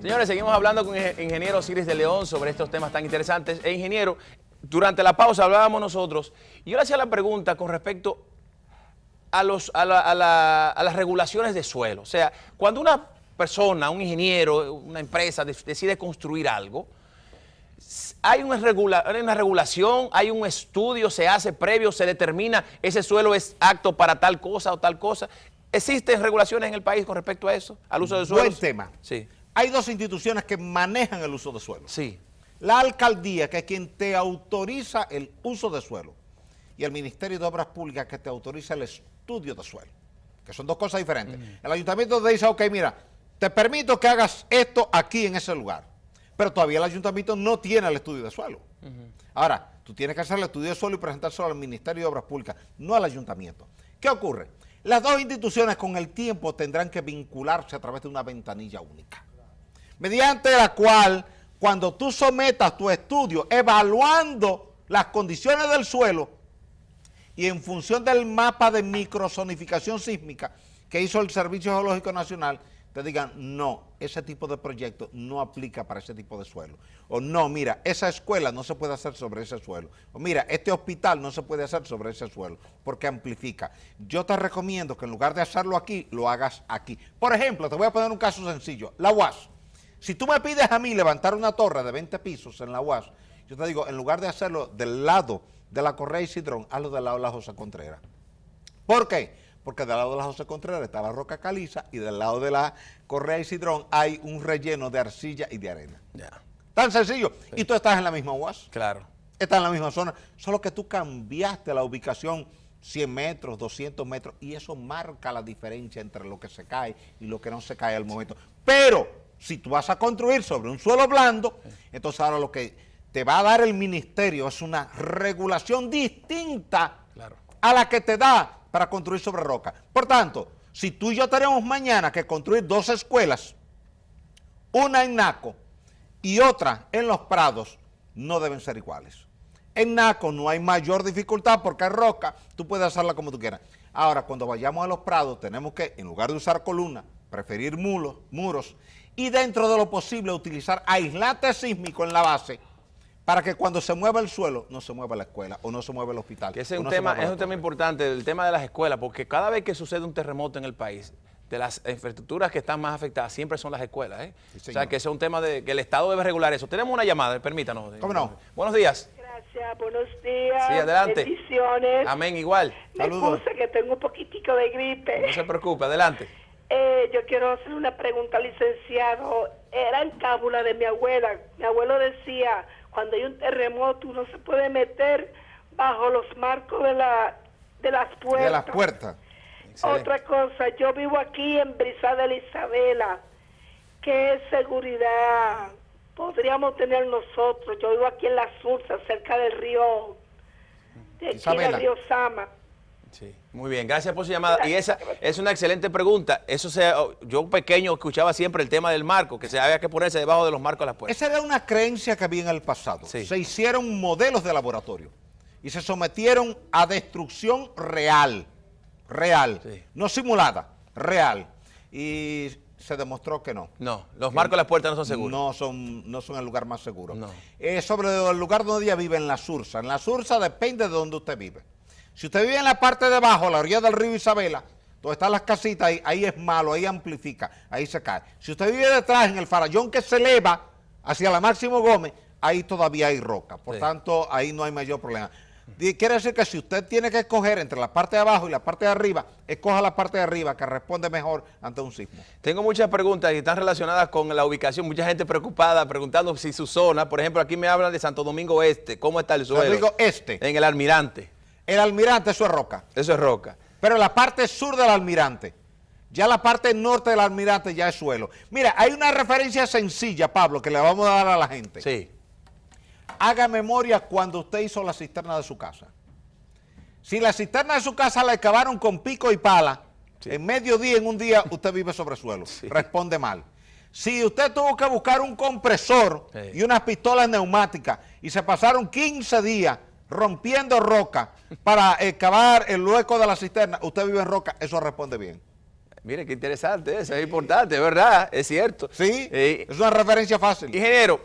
Señores, seguimos hablando con el ingeniero Osiris de León sobre estos temas tan interesantes. Ingeniero, durante la pausa hablábamos nosotros y yo le hacía la pregunta con respecto a las regulaciones de suelo. O sea, cuando una persona, un ingeniero, una empresa decide construir algo, hay una regulación, hay un estudio, se hace previo, se determina ese suelo es apto para tal cosa o tal cosa. ¿Existen regulaciones en el país con respecto a eso, al uso de suelo? Buen tema. Sí. Hay dos instituciones que manejan el uso de suelo. Sí. La alcaldía, que es quien te autoriza el uso de suelo, y el Ministerio de Obras Públicas, que te autoriza el estudio de suelo, que son dos cosas diferentes. El ayuntamiento te dice, ok, mira, te permito que hagas esto aquí en ese lugar, pero todavía el ayuntamiento no tiene el estudio de suelo. Ahora, tú tienes que hacer el estudio de suelo y presentárselo al Ministerio de Obras Públicas, no al ayuntamiento. ¿Qué ocurre? Las dos instituciones con el tiempo tendrán que vincularse a través de una ventanilla única, mediante la cual, cuando tú sometas tu estudio evaluando las condiciones del suelo y en función del mapa de microzonificación sísmica que hizo el Servicio Geológico Nacional, te digan, no, ese tipo de proyecto no aplica para ese tipo de suelo. O no, mira, esa escuela no se puede hacer sobre ese suelo. O mira, este hospital no se puede hacer sobre ese suelo, porque amplifica. Yo te recomiendo que en lugar de hacerlo aquí, lo hagas aquí. Por ejemplo, te voy a poner un caso sencillo, la UAS. Si tú me pides a mí levantar una torre de 20 pisos en la UAS, yo te digo, en lugar de hacerlo del lado de la Correa y Cidrón, hazlo del lado de la José Contreras. ¿Por qué? Porque del lado de la José Contreras está la roca caliza y del lado de la Correa y Cidrón hay un relleno de arcilla y de arena. Yeah. Tan sencillo. Sí. Y tú estás en la misma UAS. Claro. Estás en la misma zona, solo que tú cambiaste la ubicación 100 metros, 200 metros, y eso marca la diferencia entre lo que se cae y lo que no se cae al momento. Pero si tú vas a construir sobre un suelo blando, entonces ahora lo que te va a dar el ministerio es una regulación distinta a la que te da para construir sobre roca. Por tanto, si tú y yo tenemos mañana que construir dos escuelas, una en Naco y otra en Los Prados, no deben ser iguales. En Naco no hay mayor dificultad porque es roca, tú puedes hacerla como tú quieras. Ahora, cuando vayamos a Los Prados, tenemos que, en lugar de usar columnas, preferir muros y dentro de lo posible utilizar aislante sísmico en la base para que cuando se mueva el suelo no se mueva la escuela o no se mueva el hospital. Que ese es un tema importante, el tema de las escuelas, porque cada vez que sucede un terremoto en el país, de las infraestructuras que están más afectadas siempre son las escuelas. Sí, o sea, que ese es un tema de que el Estado debe regular eso. Tenemos una llamada, permítanos. ¿Cómo no? Buenos días. Gracias, buenos días. Sí, adelante. Bendiciones. Amén, igual. Saludos. Me que tengo un poquitico de gripe. No se preocupe, adelante. Yo quiero hacer una pregunta al licenciado. Era en cábula de mi abuela. Mi abuelo decía, cuando hay un terremoto uno se puede meter bajo los marcos de las puertas. De las puertas. Excelente. Otra cosa, yo vivo aquí en Brizada de Isabela. ¿Qué seguridad podríamos tener nosotros? Yo vivo aquí en La Sursa, cerca del río, del río Sama. Sí, muy bien, gracias por su llamada. Y esa es una excelente pregunta. Yo pequeño escuchaba siempre el tema del marco, que se había que ponerse debajo de los marcos de las puertas. Esa era una creencia que había en el pasado. Sí. Se hicieron modelos de laboratorio y se sometieron a destrucción real, sí. No simulada, real. Y se demostró que no. No, los marcos de las puertas no son seguros. No son el lugar más seguro. No. Sobre el lugar donde ella vive, en La Sursa. En La Sursa depende de donde usted vive. Si usted vive en la parte de abajo, a la orilla del río Isabela, donde están las casitas, ahí es malo, ahí amplifica, ahí se cae. Si usted vive detrás, en el farallón que se eleva hacia la Máximo Gómez, ahí todavía hay roca. Por tanto, ahí no hay mayor problema. Quiere decir que si usted tiene que escoger entre la parte de abajo y la parte de arriba, escoja la parte de arriba, que responde mejor ante un sismo. Tengo muchas preguntas y están relacionadas con la ubicación. Mucha gente preocupada, preguntando si su zona, por ejemplo, aquí me hablan de Santo Domingo Este. ¿Cómo está el suelo? Santo Domingo Este. En el Almirante. El Almirante, eso es roca. Eso es roca. Pero la parte sur del Almirante, ya la parte norte del Almirante ya es suelo. Mira, hay una referencia sencilla, Pablo, que le vamos a dar a la gente. Sí. Haga memoria cuando usted hizo la cisterna de su casa. Si la cisterna de su casa la excavaron con pico y pala, sí, en mediodía, en un día, usted vive sobre suelo. Sí. Responde mal. Si usted tuvo que buscar un compresor, sí, y unas pistolas neumáticas y se pasaron 15 días rompiendo roca para excavar el hueco de la cisterna, usted vive en roca, eso responde bien. Mire, qué interesante eso, es importante, ¿verdad? Es cierto. Sí, es una referencia fácil. Ingeniero,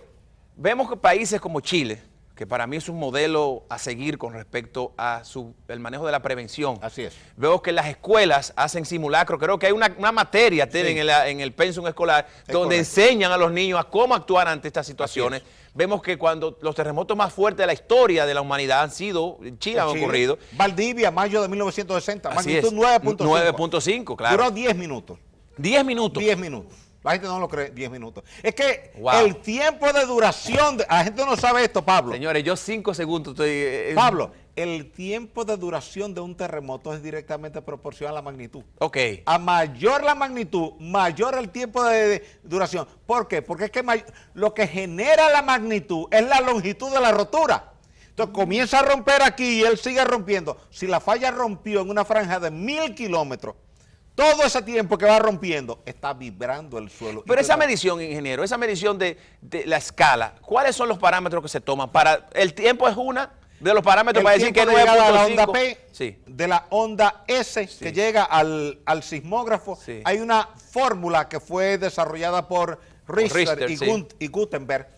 vemos que países como Chile, que para mí es un modelo a seguir con respecto a el manejo de la prevención. Así es. Veo que las escuelas hacen simulacro, creo que hay una materia en el pensum escolar donde enseñan a los niños a cómo actuar ante estas situaciones. Vemos que cuando los terremotos más fuertes de la historia de la humanidad han sido, en Chile han ocurrido. Valdivia, mayo de 1960, Así magnitud 9.5. 9.5, claro. Duró 10 minutos. 10 minutos. 10 minutos. La gente no lo cree, 10 minutos. Es que el tiempo de duración, la gente no sabe esto, Pablo. Señores, yo 5 segundos estoy... Pablo, el tiempo de duración de un terremoto es directamente proporcional a la magnitud. Ok. A mayor la magnitud, mayor el tiempo de duración. ¿Por qué? Porque es que lo que genera la magnitud es la longitud de la rotura. Entonces comienza a romper aquí y él sigue rompiendo. Si la falla rompió en una franja de 1000 kilómetros, todo ese tiempo que va rompiendo está vibrando el suelo. Pero esa medición, ingeniero, esa medición de la escala, ¿cuáles son los parámetros que se toman? El tiempo es una de los parámetros para decir que 9.5. De la onda P, sí, de la onda S, sí, que llega al sismógrafo, sí, hay una fórmula que fue desarrollada por Richter y Gutenberg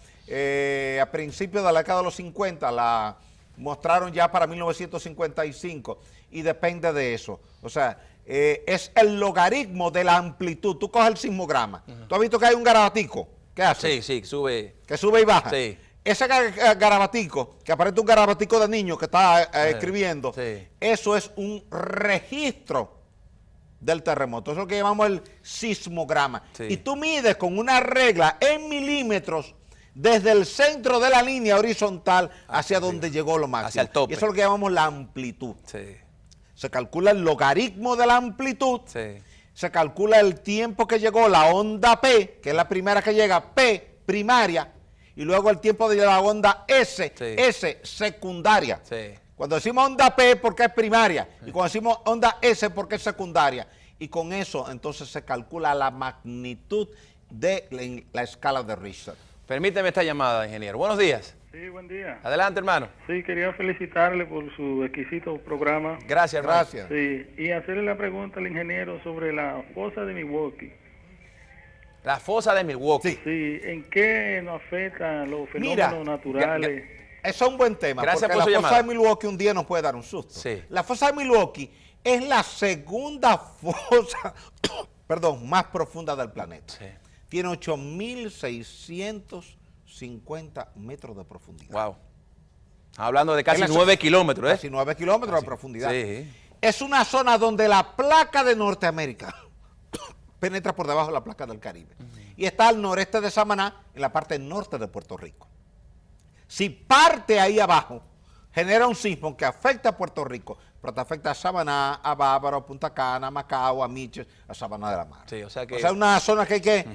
a principios de la década de los 50, la mostraron ya para 1955 y depende de eso. O sea, es el logaritmo de la amplitud. Tú coges el sismograma. ¿Tú has visto que hay un garabatico? ¿Qué hace? Sí, sube. Que sube y baja. Sí. Ese garabatico, que aparece un garabatico de niño que está escribiendo, sí, eso es un registro del terremoto. Eso es lo que llamamos el sismograma. Sí. Y tú mides con una regla en milímetros desde el centro de la línea horizontal hacia donde llegó lo máximo. Hacia el tope. Y eso es lo que llamamos la amplitud. Sí. Se calcula el logaritmo de la amplitud, sí, se calcula el tiempo que llegó la onda P, que es la primera que llega, P primaria, y luego el tiempo de la onda S, sí, S secundaria. Sí. Cuando decimos onda P porque es primaria, y cuando decimos onda S porque es secundaria, y con eso entonces se calcula la magnitud de la escala de Richter. Permíteme esta llamada, ingeniero. Buenos días. Sí, buen día. Adelante, hermano. Sí, quería felicitarle por su exquisito programa. Gracias, hermano. Gracias. Sí, y hacerle la pregunta al ingeniero sobre la fosa de Milwaukee. La fosa de Milwaukee. Sí. Sí, ¿en qué nos afectan los fenómenos naturales? Eso es un buen tema, gracias porque por la su fosa llamada. de Milwaukee un día nos puede dar un susto. Sí. La fosa de Milwaukee es la segunda fosa, perdón, más profunda del planeta. Sí. Tiene 8.650 metros de profundidad. Wow. Hablando de casi 9 kilómetros, ¿eh? Casi 9 kilómetros de profundidad. Sí. Es una zona donde la placa de Norteamérica penetra por debajo de la placa del Caribe. Y está al noreste de Samaná, en la parte norte de Puerto Rico. Si parte ahí abajo, genera un sismo que afecta a Puerto Rico, pero te afecta a Samaná, a Bávaro, a Punta Cana, a Macao, a Miches, a Sabana de la Mar. Sí, o sea que... O sea, es una zona que hay que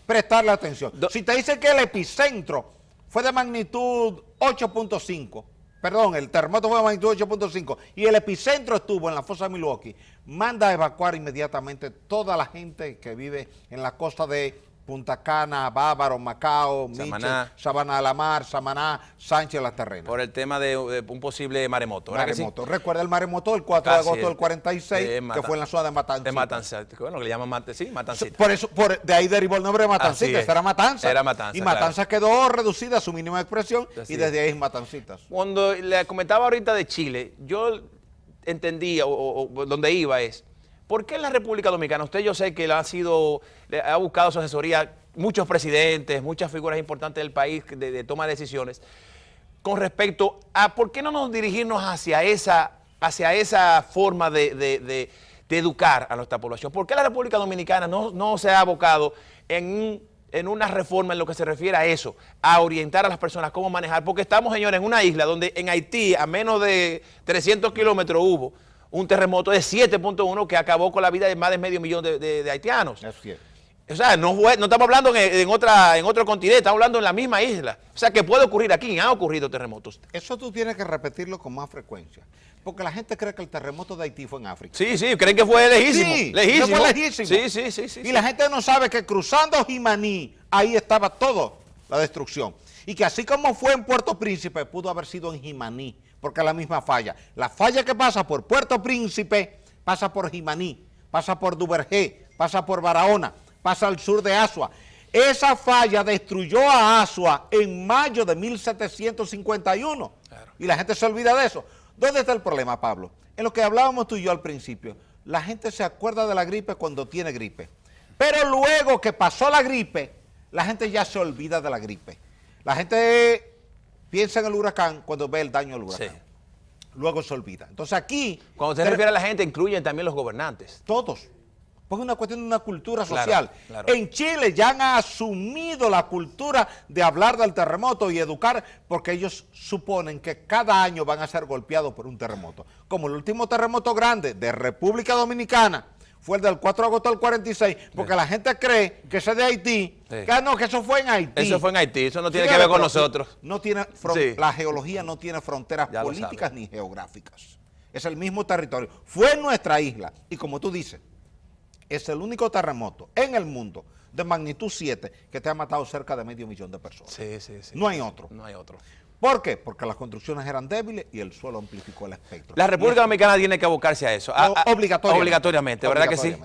prestarle atención. Si te dice que el epicentro fue de magnitud 8.5, perdón, el terremoto fue de magnitud 8.5 y el epicentro estuvo en la fosa de Milwaukee, manda a evacuar inmediatamente toda la gente que vive en la costa de Punta Cana, Bávaro, Macao, Miches, Sabana de la Mar, Samaná, Sánchez, Las Terrenas. Por el tema de un posible maremoto. Maremoto. Sí. Recuerda el maremoto del 4 de agosto del 46, que fue en la zona de Matanzas. De Matanzas, bueno, que le llaman Matancita. Por eso, de ahí derivó el nombre de Matancitas, era Matanzas. Era Matanzas, y Matanzas quedó reducida a su mínima expresión y desde ahí es Matancitas. Cuando le comentaba ahorita de Chile, yo entendía, o donde iba es, ¿por qué en la República Dominicana? Usted yo sé que le ha buscado su asesoría muchos presidentes, muchas figuras importantes del país de toma de decisiones, con respecto a por qué no nos dirigirnos hacia esa forma de educar a nuestra población. ¿Por qué la República Dominicana no se ha abocado en una reforma en lo que se refiere a eso, a orientar a las personas cómo manejar? Porque estamos, señores, en una isla donde en Haití, a menos de 300 kilómetros hubo un terremoto de 7.1 que acabó con la vida de más de medio millón de haitianos. Así es. O sea, no estamos hablando en otro continente, estamos hablando en la misma isla. O sea, que puede ocurrir aquí, han ocurrido terremotos. Eso tú tienes que repetirlo con más frecuencia, porque la gente cree que el terremoto de Haití fue en África. Sí, creen que fue lejísimo. Sí, lejísimo. Fue lejísimo. Sí. Y la gente no sabe que cruzando Jimaní, ahí estaba todo la destrucción. Y que así como fue en Puerto Príncipe, pudo haber sido en Jimaní, porque es la misma falla. La falla que pasa por Puerto Príncipe pasa por Jimaní, pasa por Duvergé, pasa por Barahona, pasa al sur de Asua. Esa falla destruyó a Asua en mayo de 1751. Claro. Y la gente se olvida de eso. ¿Dónde está el problema, Pablo? En lo que hablábamos tú y yo al principio. La gente se acuerda de la gripe cuando tiene gripe. Pero luego que pasó la gripe, la gente ya se olvida de la gripe. La gente piensa en el huracán cuando ve el daño del huracán. Sí. Luego se olvida. Entonces aquí... Cuando se refiere a la gente, incluyen también los gobernantes. Todos. Porque es una cuestión de una cultura social. Claro. En Chile ya han asumido la cultura de hablar del terremoto y educar, porque ellos suponen que cada año van a ser golpeados por un terremoto. Como el último terremoto grande de República Dominicana fue el del 4 de agosto del 46, porque la gente cree que ese de Haití, que no, que eso fue en Haití. Eso fue en Haití, eso no tiene que ver con nosotros. No tiene la geología no tiene fronteras políticas ni geográficas. Es el mismo territorio. Fue en nuestra isla. Y como tú dices, es el único terremoto en el mundo de magnitud 7 que te ha matado cerca de 500,000 de personas. Sí. No hay otro. No hay otro. ¿Por qué? Porque las construcciones eran débiles y el suelo amplificó el espectro. La República Dominicana tiene que abocarse a eso. Obligatoriamente. ¿Verdad que sí?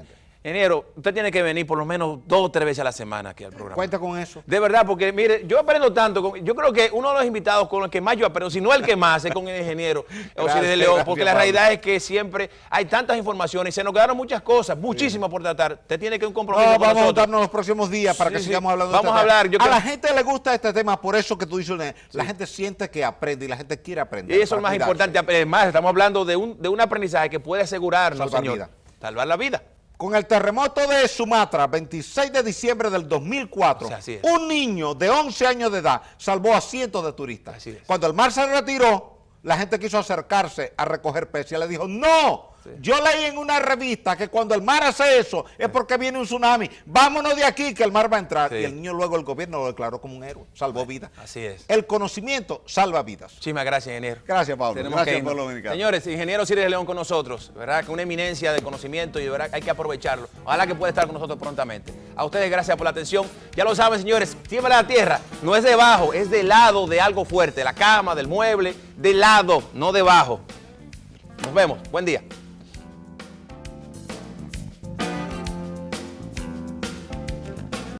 Ingeniero, usted tiene que venir por lo menos 2 o 3 veces a la semana aquí al programa. Cuenta con eso. De verdad, porque mire, yo aprendo tanto. Yo creo que uno de los invitados con los que más yo aprendo, si no el que más, es con el ingeniero Osiris de León, porque la realidad es que siempre hay tantas informaciones y se nos quedaron muchas cosas, muchísimas por tratar. Usted tiene que un compromiso con vamos nosotros. a juntarnos los próximos días para que sigamos hablando de este tema. A la gente le gusta este tema, por eso que tú dices, la gente siente que aprende y la gente quiere aprender. Y eso es lo más importante. Además, estamos hablando de un aprendizaje que puede asegurarnos, salvar la vida. Con el terremoto de Sumatra, 26 de diciembre del 2004, un niño de 11 años de edad salvó a cientos de turistas. Cuando el mar se retiró, la gente quiso acercarse a recoger peces y le dijo, no, yo leí en una revista que cuando el mar hace eso es porque viene un tsunami, vámonos de aquí que el mar va a entrar. Y el niño luego el gobierno lo declaró como un héroe, salvó vidas. Así es. El conocimiento salva vidas. Muchísimas gracias, ingeniero. Gracias, Pablo. Gracias, Pueblo Dominicano. Señores, ingeniero Osiris de León con nosotros, ¿verdad? Que una eminencia de conocimiento y de verdad hay que aprovecharlo. Ojalá que pueda estar con nosotros prontamente. A ustedes gracias por la atención. Ya lo saben, señores, siempre la tierra no es debajo, es del lado de algo fuerte, la cama, del mueble, del lado, no debajo. Nos vemos. Buen día.